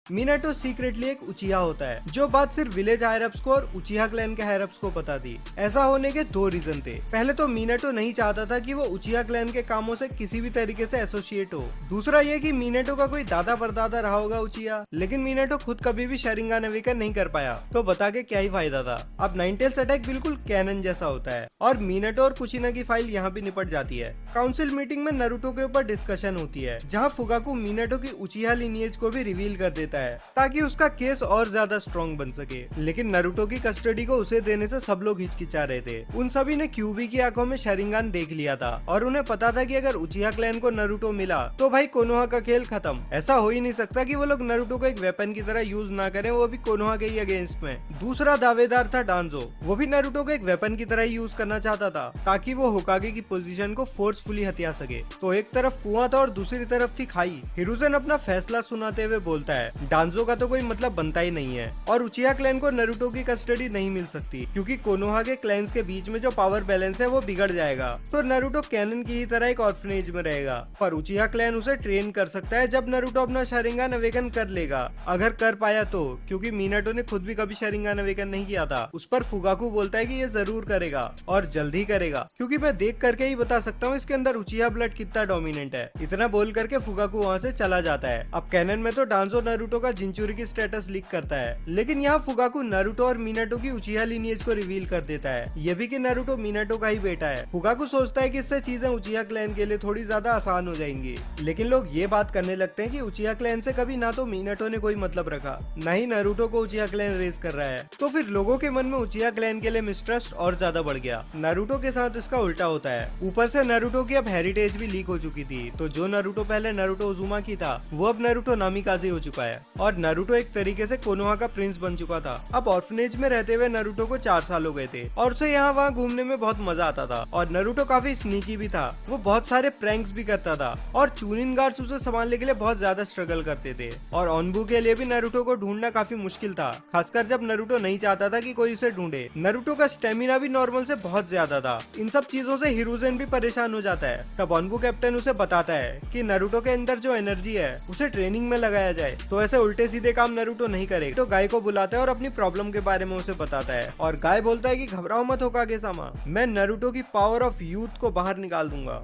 Minato secretly एक उचिहा होता है, जो बात सिर्फ विलेज हायर अप्स को और उचिहा क्लैन के हायर अप्स को पता थी। ऐसा होने के दो रीजन थे। पहले तो मिनाटो नहीं चाहता था कि वो उचिहा क्लैन के कामों से किसी भी तरीके से एसोसिएट हो। दूसरा ये कि मिनाटो का कोई दादा परदादा रहा होगा उचिहा, लेकिन मिनाटो खुद कभी भी शरिंगान अवेकन नहीं कर पाया, तो बता के क्या ही फायदा था। अब नाइनटेल्स अटैक बिल्कुल कैनन जैसा होता है और मिनाटो और कुशिना की फाइल यहाँ भी निपट जाती है। काउंसिल मीटिंग में नारुतो के ऊपर डिस्कशन होती है, जहाँ फुगाकू मिनाटो की उचिहा लिनिएज को भी रिवील कर देता है ताकि उसका केस और ज्यादा स्ट्रॉन्ग बन सके। लेकिन नारुतो की कस्टडी को उसे देने से सब लोग हिचकिचा रहे थे। उन सभी ने क्यूबी की आंखों में शरिंगान देख लिया था और उन्हें पता था कि अगर उचिहा क्लैन को नारुतो मिला तो भाई कोनोहा का खेल खत्म। ऐसा हो ही नहीं सकता कि वो लोग नारुतो को एक वेपन की तरह यूज ना करें, वो भी कोनोहा के ही अगेंस्ट में। दूसरा दावेदार था डांजो, वो भी नारुतो को एक वेपन की तरह यूज करना चाहता था ताकि वो होकागे की पोजीशन को फोर्सफुली हथिया सके। तो एक तरफ कुआं था और दूसरी तरफ थी खाई। हिरुzen अपना फैसला सुनाते हुए बोलता है, डांजो का तो कोई मतलब बनता ही नहीं है और उचिहा क्लैन को नारुतो की कस्टडी नहीं मिल सकती, क्योंकि कोनोहा के क्लैंस के बीच में जो पावर बैलेंस है वो बिगड़ जाएगा। तो नारुतो कैनन की ही तरह एक ऑर्फनेज में रहेगा, पर उचिहा क्लैन उसे ट्रेन कर सकता है जब नारुतो अपना शरिंगान अवेकन कर लेगा, अगर कर पाया तो, क्योंकि मिनाटो ने खुद भी कभी शरिंगान अवेकन नहीं किया था। उस पर फुगाकू बोलता है कि ये जरूर करेगा और जल्द ही करेगा, क्योंकि मैं देख करके ही बता सकता हूँ इसके अंदर उचिहा ब्लड कितना डोमिनेंट है। इतना बोल करके फुगाकू वहाँ से चला जाता है। अब कैनन में तो डांजो नारुतो का जिंचुरी की स्टेटस लीक करता है, लेकिन यहाँ फुगाकू नारुतो और मिनाटो की उचिहा लिनिएज को रिवील कर देता है, ये भी कि नारुतो मिनाटो का ही बेटा है। फुगाकू सोचता है कि इससे चीजें उचिहा क्लैन के लिए थोड़ी ज्यादा आसान हो जाएंगी, लेकिन लोग ये बात करने लगते हैं कि उचिहा क्लैन से कभी ना तो मिनाटो ने कोई मतलब रखा, ना ही नारुतो को उचिहा क्लैन रेस कर रहा है। तो फिर लोगों के मन में उचिहा क्लैन के लिए मिसट्रस्ट और ज्यादा बढ़ गया। नारुतो के साथ इसका उल्टा होता है। ऊपर से नारुतो की अब हेरिटेज भी लीक हो चुकी थी, तो जो नारुतो पहले नारुतो उजुमा की था, वो अब नारुतो नामिकाजे हो चुका है और नारुतो एक तरीके से कोनोहा का प्रिंस बन चुका था। अब ऑर्फनेज में रहते हुए नारुतो को 4 साल हो गए थे और उसे यहाँ वहाँ घूमने में बहुत मजा आता था और नारुतो काफी स्नीकी भी था। वो बहुत सारे प्रैंक्स भी करता था और चूनिन गार्ड्स उसे संभालने के लिए बहुत ज्यादा स्ट्रगल करते थे और ऑनबू के लिए भी नारुतो को ढूंढना काफी मुश्किल था, खासकर जब नारुतो नहीं चाहता था कि कोई उसे ढूंढे। नारुतो का स्टेमिना भी नॉर्मल से बहुत ज्यादा था। इन सब चीजों से हिरुzen भी परेशान हो जाता है। तब ऑनबू कैप्टन उसे बताता है कि नारुतो के अंदर जो एनर्जी है उसे ट्रेनिंग में लगाया जाए, तो ऐसे उल्टे सीधे काम नारुतो नहीं करेगा। तो गाय को बुलाता है और अपनी प्रॉब्लम के बारे में उसे बताता है और गाय बोलता है कि घबराओ मत होकागे-सामा, मैं नारुतो की पावर ऑफ यूथ को बाहर निकाल दूंगा।